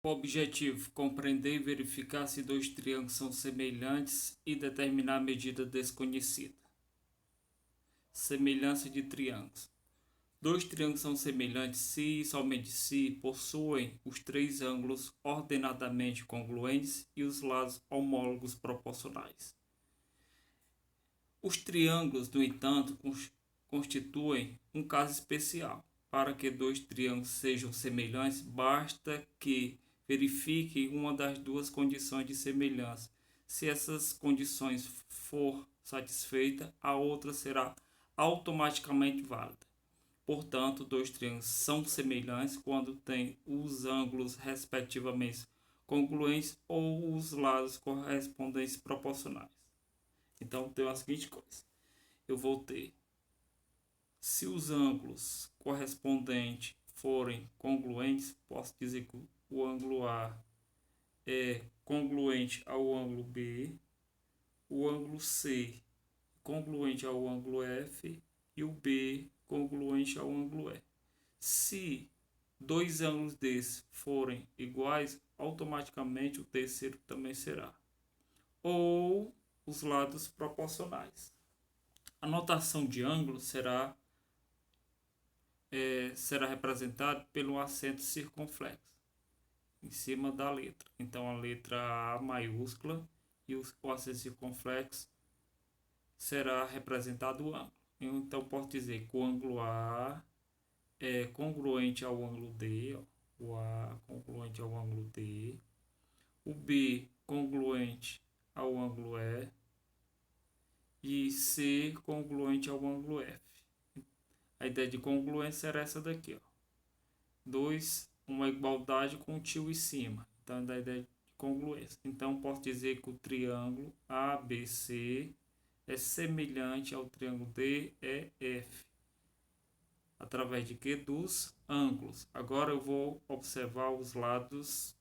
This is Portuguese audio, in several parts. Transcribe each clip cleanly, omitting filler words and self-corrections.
O objetivo: compreender e verificar se dois triângulos são semelhantes e determinar a medida desconhecida. Semelhança de triângulos. Dois triângulos são semelhantes se e somente se possuem os três ângulos ordenadamente congruentes e os lados homólogos proporcionais. Os triângulos, no entanto, constituem um caso especial. Para que dois triângulos sejam semelhantes, basta que verifiquem uma das duas condições de semelhança. Se essas condições for satisfeita, a outra será automaticamente válida. Portanto, dois triângulos são semelhantes quando têm os ângulos respectivamente congruentes ou os lados correspondentes proporcionais. Então, tem a seguinte coisa. Eu vou ter, se os ângulos correspondentes forem congruentes, posso dizer que o ângulo A é congruente ao ângulo B, o ângulo C congruente ao ângulo F e o B congruente ao ângulo E. Se dois ângulos desses forem iguais, automaticamente o terceiro também será. Ou os lados proporcionais. A notação de ângulo será representada pelo acento circunflexo em cima da letra. Então a letra A maiúscula e o acento circunflexo será representado o ângulo. Então posso dizer que o ângulo A é congruente ao ângulo D, ó, o A congruente ao ângulo D, o B congruente ao ângulo E C congruente ao ângulo F. A ideia de congruência era essa daqui, ó. Uma igualdade com o tio em cima. Então, da ideia de congruência. Então, posso dizer que o triângulo ABC é semelhante ao triângulo DEF. Através de que? Dos ângulos. Agora eu vou observar os lados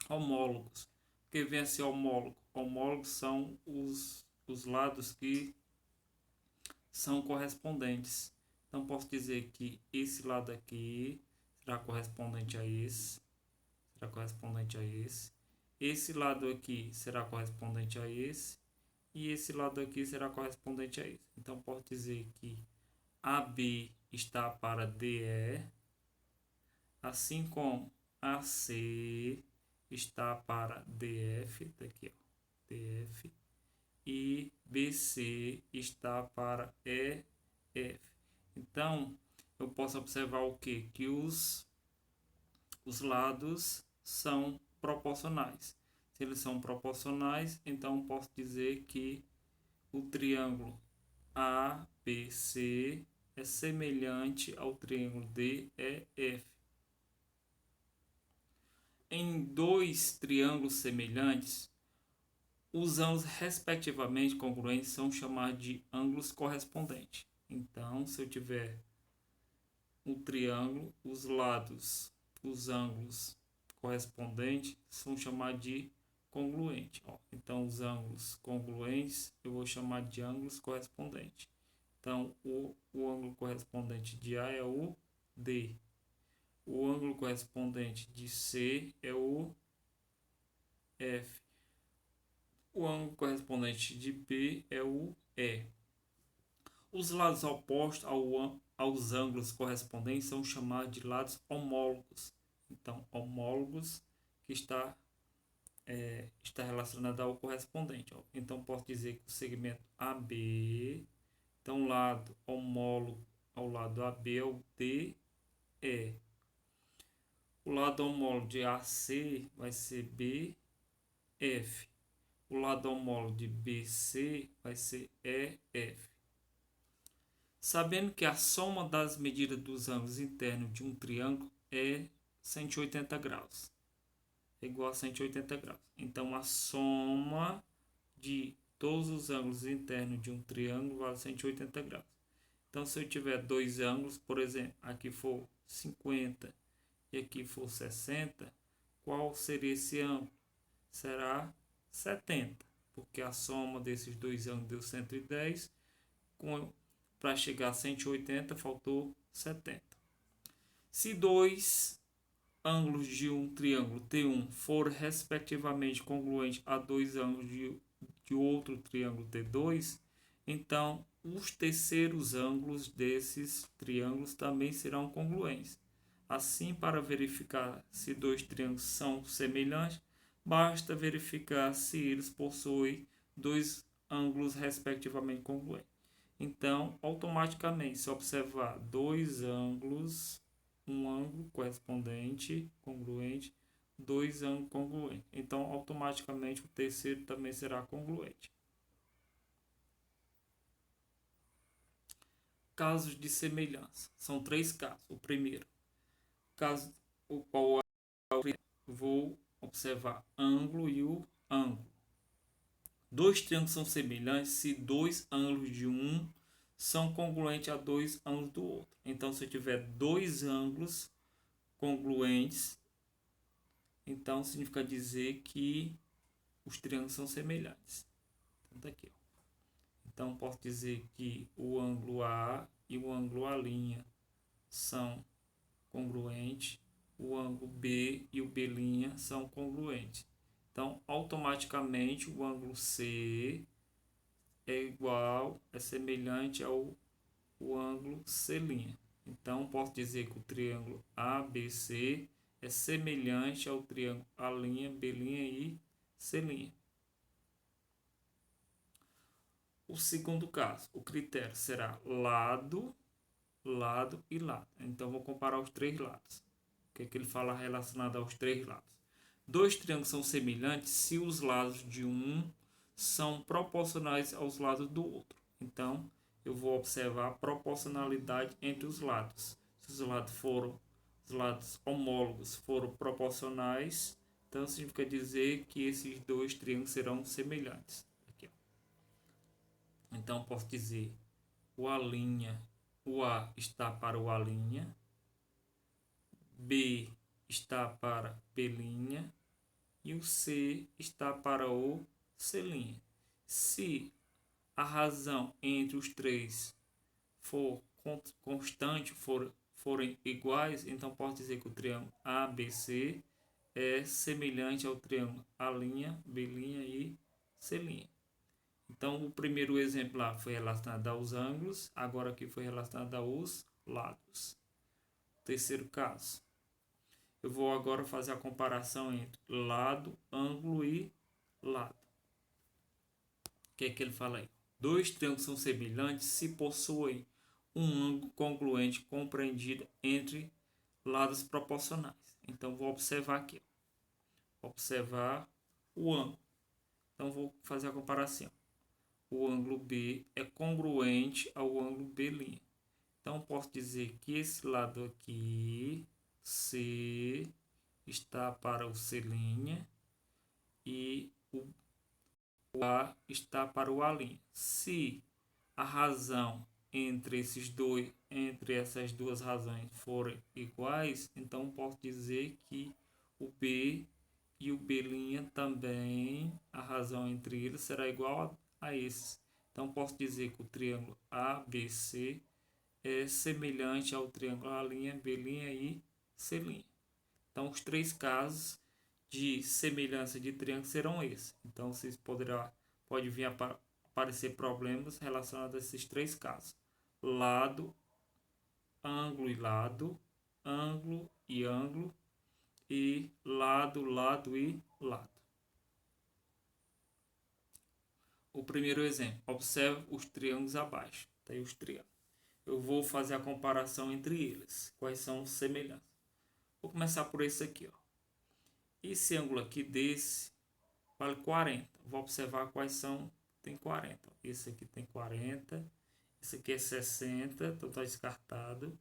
homólogos. O que vem a ser homólogo? Homólogos são os lados que são correspondentes. Então posso dizer que esse lado aqui será correspondente a esse, será correspondente a esse. Esse lado aqui será correspondente a esse e esse lado aqui será correspondente a esse. Então posso dizer que AB está para DE, assim como AC está para DF, daqui ó, DF, e BC está para EF. Então, eu posso observar o que? Que os lados são proporcionais. Se eles são proporcionais, então posso dizer que o triângulo ABC é semelhante ao triângulo DEF. Em dois triângulos semelhantes, os ângulos respectivamente congruentes são chamados de ângulos correspondentes. Então, se eu tiver um triângulo, os ângulos correspondentes são chamados de congruente. Ó. Então, os ângulos congruentes eu vou chamar de ângulos correspondentes. Então, o ângulo correspondente de A é o D. O ângulo correspondente de C é o F. O ângulo correspondente de B é o E. Os lados opostos aos ângulos correspondentes são chamados de lados homólogos. Então, homólogos que está relacionado ao correspondente. Ó. Então, posso dizer que o segmento AB, então, lado homólogo ao lado AB é o DE. O lado homólogo de AC vai ser BF. O lado homólogo de BC vai ser EF. Sabendo que a soma das medidas dos ângulos internos de um triângulo é 180 graus. É igual a 180 graus. Então, a soma de todos os ângulos internos de um triângulo vale 180 graus. Então, se eu tiver dois ângulos, por exemplo, aqui for 50 e aqui for 60, qual seria esse ângulo? Será 70, porque a soma desses dois ângulos deu 110, para chegar a 180 faltou 70. Se dois ângulos de um triângulo T1 forem respectivamente congruentes a dois ângulos de outro triângulo T2, então os terceiros ângulos desses triângulos também serão congruentes. Assim, para verificar se dois triângulos são semelhantes, basta verificar se eles possuem dois ângulos respectivamente congruentes. Então, automaticamente, se observar dois ângulos, um ângulo correspondente, congruente, dois ângulos congruentes. Então, automaticamente, o terceiro também será congruente. Casos de semelhança. São três casos. O primeiro, caso o qual vou observar ângulo e o ângulo. Dois triângulos são semelhantes se dois ângulos de um são congruentes a dois ângulos do outro. Então, se eu tiver dois ângulos congruentes, então significa dizer que os triângulos são semelhantes. Então, tá aqui, ó. Então, posso dizer que o ângulo A e o ângulo A' são congruentes, o ângulo B e o B' são congruentes. Então, automaticamente, o ângulo C é semelhante ao ângulo C'. Então, posso dizer que o triângulo ABC é semelhante ao triângulo A', B' e C'. O segundo caso, o critério será lado, lado e lado. Então, vou comparar os três lados. O que é que ele fala relacionado aos três lados? Dois triângulos são semelhantes se os lados de um são proporcionais aos lados do outro. Então, eu vou observar a proporcionalidade entre os lados. Se os lados homólogos foram proporcionais, então significa dizer que esses dois triângulos serão semelhantes. Aqui, ó. Então, posso dizer o A está para o A', B está para B' e o C está para o C'. Se a razão entre os três for constante, forem iguais, então posso dizer que o triângulo ABC é semelhante ao triângulo A', B' e C'. Então, o primeiro exemplo lá foi relacionado aos ângulos, agora aqui foi relacionado aos lados. Terceiro caso, eu vou agora fazer a comparação entre lado, ângulo e lado. O que é que ele fala aí? Dois triângulos são semelhantes se possuem um ângulo congruente compreendido entre lados proporcionais. Então, vou observar aqui. Observar o ângulo. Então, vou fazer a comparação. O ângulo B é congruente ao ângulo B'. Então, posso dizer que esse lado aqui, C, está para o C' e o A está para o A'. Se a razão entre essas duas razões forem iguais, então posso dizer que o B e o B' também, a razão entre eles será igual a esses. Então posso dizer que o triângulo ABC é semelhante ao triângulo A', B' e C'. Então os três casos de semelhança de triângulo serão esses. Então vocês pode vir a aparecer problemas relacionados a esses três casos: lado, ângulo e lado, ângulo e lado, lado e lado. O primeiro exemplo, observe os triângulos abaixo. Tá aí os triângulos. Eu vou fazer a comparação entre eles. Quais são os semelhantes? Vou começar por esse aqui, ó. Esse ângulo aqui desse vale 40. Vou observar quais são. Tem 40. Esse aqui tem 40. Esse aqui é 60. Então está descartado.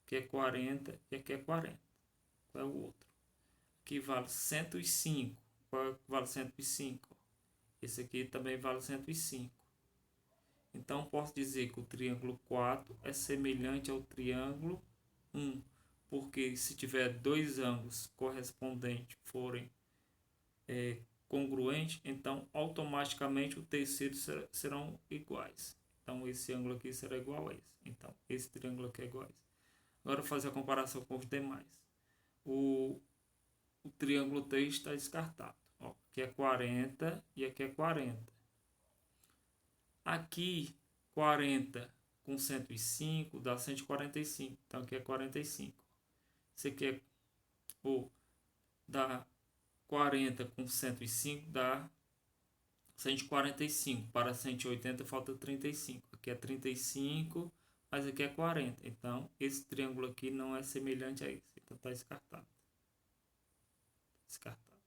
Aqui é 40 e aqui é 40. Qual é o outro? Aqui vale 105. Qual é que vale 105? Esse aqui também vale 105. Então posso dizer que o triângulo 4 é semelhante ao triângulo 1. Porque se tiver dois ângulos correspondentes forem congruentes, então automaticamente o terceiro serão iguais. Então esse ângulo aqui será igual a esse. Então esse triângulo aqui é igual a esse. Agora vou fazer a comparação com os demais. o triângulo 3 está descartado. Ó, aqui é 40 e aqui é 40. Aqui, 40 com 105 dá 145. Então, aqui é 45. Isso aqui é dá 40 com 105 dá 145. Para 180 falta 35. Aqui é 35, mas aqui é 40. Então, esse triângulo aqui não é semelhante a esse. Então, está descartado. Descartado.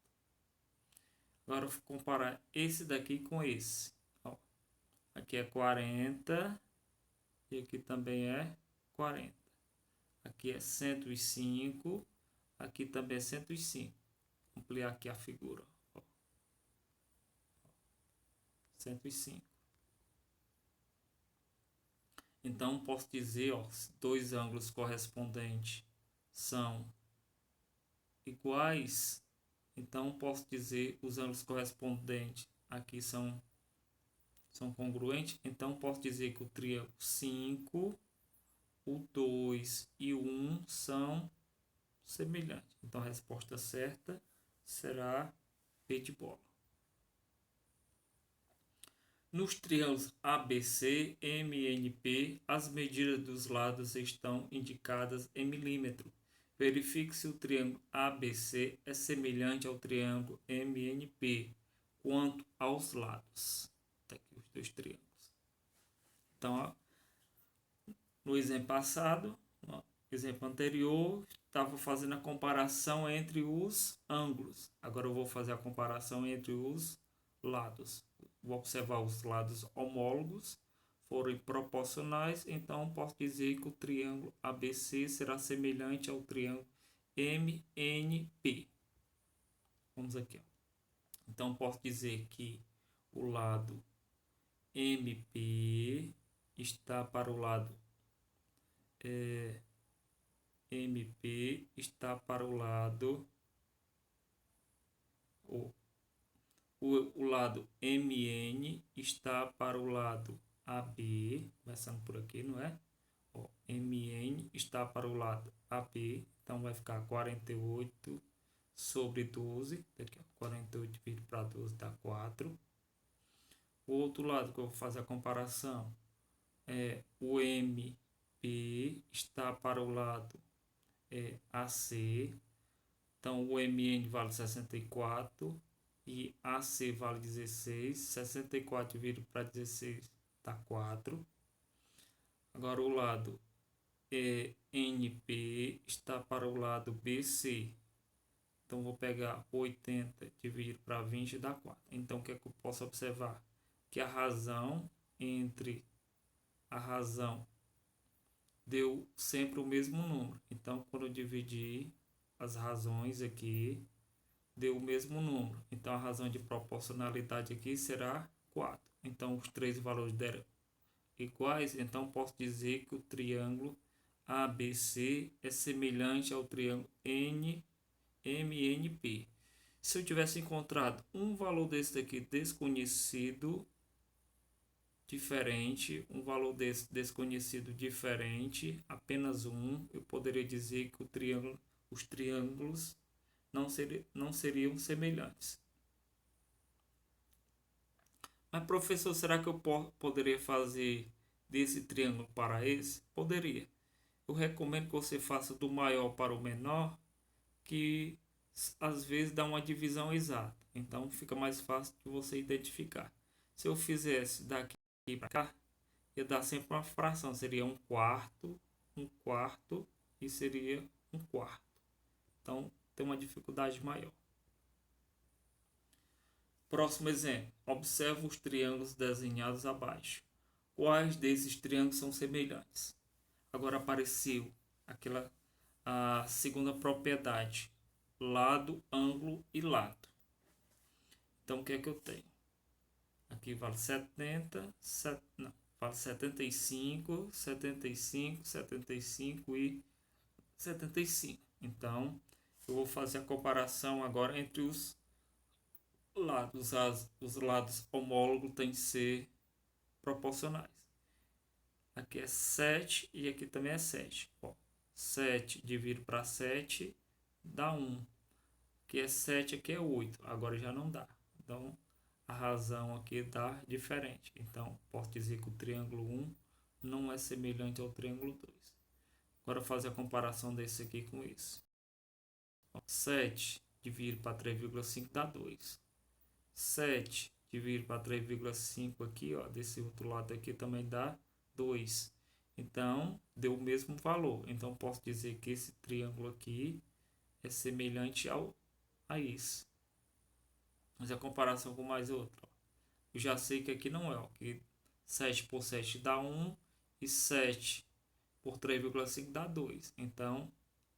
Agora, eu vou comparar esse daqui com esse. Ó, aqui é 40 e aqui também é 40. Aqui é 105, aqui também é 105. Vou ampliar aqui a figura. Ó. 105. Então, posso dizer, ó, se dois ângulos correspondentes são iguais, então posso dizer os ângulos correspondentes aqui são congruentes. Então, posso dizer que o triângulo 5, o 2 e o 1 são semelhantes. Então, a resposta certa será P de bola. Nos triângulos ABC, MNP, as medidas dos lados estão indicadas em milímetro. Verifique se o triângulo ABC é semelhante ao triângulo MNP quanto aos lados. Tá aqui os dois triângulos. Então, ó, no exemplo passado, no exemplo anterior, estava fazendo a comparação entre os ângulos. Agora eu vou fazer a comparação entre os lados. Vou observar os lados homólogos forem proporcionais, então posso dizer que o triângulo ABC será semelhante ao triângulo MNP. Vamos aqui. Ó. Então posso dizer que o lado MP está para o lado MP está para o lado o lado MN está para o lado AB, começando por aqui, não é? Ó, MN está para o lado AB, então vai ficar 48 sobre 12, daqui, ó, 48 dividido para 12 dá 4. O outro lado que eu vou fazer a comparação é o MP está para o lado AC, então o MN vale 64 e AC vale 16, 64 dividido para 16 dá 4. Agora o lado NP está para o lado BC, então vou pegar 80 dividido para 20 dá 4. Então o que é que eu posso observar? Que a razão deu sempre o mesmo número. Então, quando eu dividir as razões aqui, deu o mesmo número. Então, a razão de proporcionalidade aqui será 4. Então, os três valores deram iguais. Então, posso dizer que o triângulo ABC é semelhante ao triângulo MNP. Se eu tivesse encontrado um valor desse daqui desconhecido, diferente, um valor desse desconhecido diferente, apenas um, eu poderia dizer que os triângulos não seriam semelhantes. Mas, professor, será que eu poderia fazer desse triângulo para esse? Poderia. Eu recomendo que você faça do maior para o menor, que às vezes dá uma divisão exata. Então, fica mais fácil de você identificar. Se eu fizesse daqui para cá, ia dar sempre uma fração, seria um quarto e seria um quarto. Então, tem uma dificuldade maior. Próximo exemplo. Observa os triângulos desenhados abaixo. Quais desses triângulos são semelhantes? Agora apareceu a segunda propriedade. Lado, ângulo e lado. Então, o que é que eu tenho? Aqui vale 70, vale 75, 75, 75 e 75. Então, eu vou fazer a comparação agora entre os lados. Os lados homólogos têm que ser proporcionais. Aqui é 7 e aqui também é 7. Ó, 7 dividido para 7 dá 1. Aqui é 7, aqui é 8. Agora já não dá. Então, a razão aqui dá diferente. Então, posso dizer que o triângulo 1 não é semelhante ao triângulo 2. Agora, fazer a comparação desse aqui com esse. 7 dividido para 3,5 dá 2. 7 dividido para 3,5 aqui, ó, desse outro lado aqui também dá 2. Então, deu o mesmo valor. Então, posso dizer que esse triângulo aqui é semelhante a isso. Mas a comparação com mais outro, ó. Eu já sei que aqui não é, ó, que 7 por 7 dá 1 e 7 por 3,5 dá 2. Então,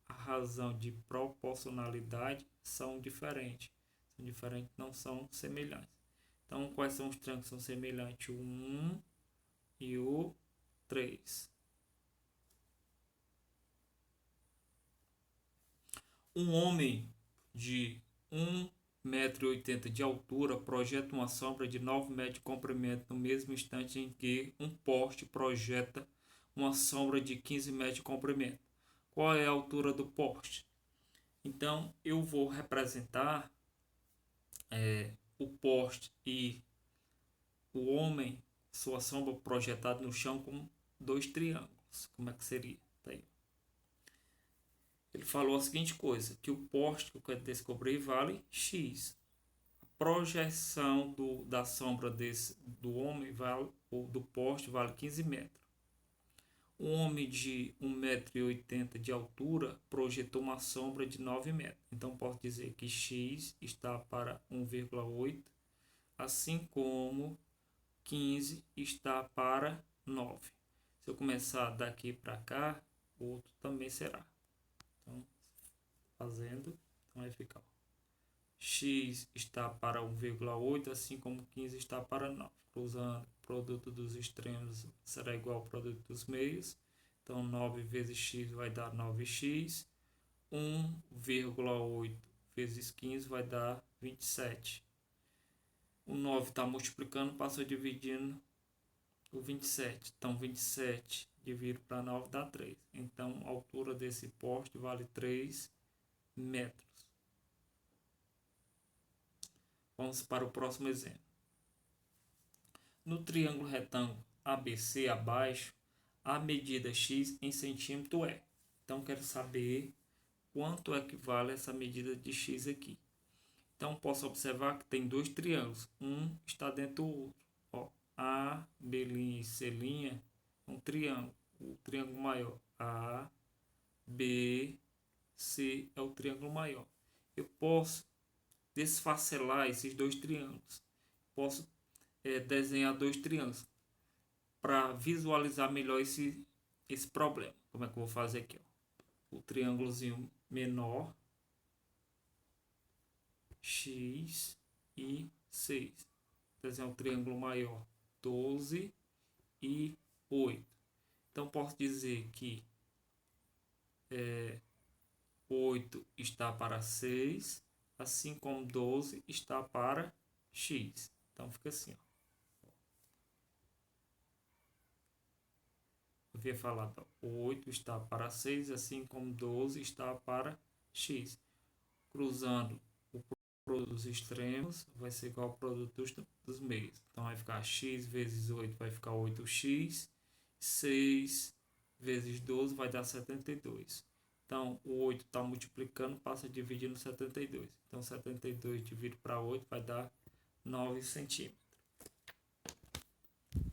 a razão de proporcionalidade são diferentes. São diferentes, não são semelhantes. Então, quais são os triângulos que são semelhantes? O 1 e o 3. Um homem de 1,80 m de altura projeta uma sombra de 9 metros de comprimento no mesmo instante em que um poste projeta uma sombra de 15 metros de comprimento. Qual é a altura do poste? Então, eu vou representar o poste e o homem, sua sombra projetada no chão com dois triângulos. Como é que seria? Tá aí. Ele falou a seguinte coisa, que o poste que eu quero descobrir vale X. A projeção da sombra do homem ou do poste vale 15 metros. Um homem de 1,80 m de altura projetou uma sombra de 9 metros. Então, posso dizer que X está para 1,8, assim como 15 está para 9. Se eu começar daqui para cá, o outro também será. Então, fazendo, então vai ficar. X está para 1,8, assim como 15 está para 9. Cruzando, o produto dos extremos será igual ao produto dos meios. Então, 9 vezes x vai dar 9x. 1,8 vezes 15 vai dar 27. O 9 está multiplicando, passa dividindo o 27. Então, 27 dividido para 9 dá 3. Então, a altura desse poste vale 3 metros. Vamos para o próximo exemplo. No triângulo retângulo ABC abaixo, a medida x em centímetro é. Então, quero saber quanto equivale essa medida de x aqui. Então, posso observar que tem dois triângulos. Um está dentro do outro. Ó, A, B' e C' é um triângulo. O triângulo maior. A, B, C é o triângulo maior. Eu posso desfacelar esses dois triângulos. Posso desenhar dois triângulos para visualizar melhor esse problema. Como é que eu vou fazer aqui? Ó? O triângulozinho menor, x e 6. Desenhar o triângulo maior, 12 e 8. Então, posso dizer que 8 está para 6, assim como 12 está para x. Então, fica assim. Ó. Eu havia falado, 8 está para 6, assim como 12 está para x. Cruzando o produto dos extremos, vai ser igual ao produto dos meios. Então, vai ficar x vezes 8, vai ficar 8x. 6 vezes 12 vai dar 72. Então, o 8 está multiplicando, passa a dividir no 72. Então, 72 dividido para 8 vai dar 9 centímetros.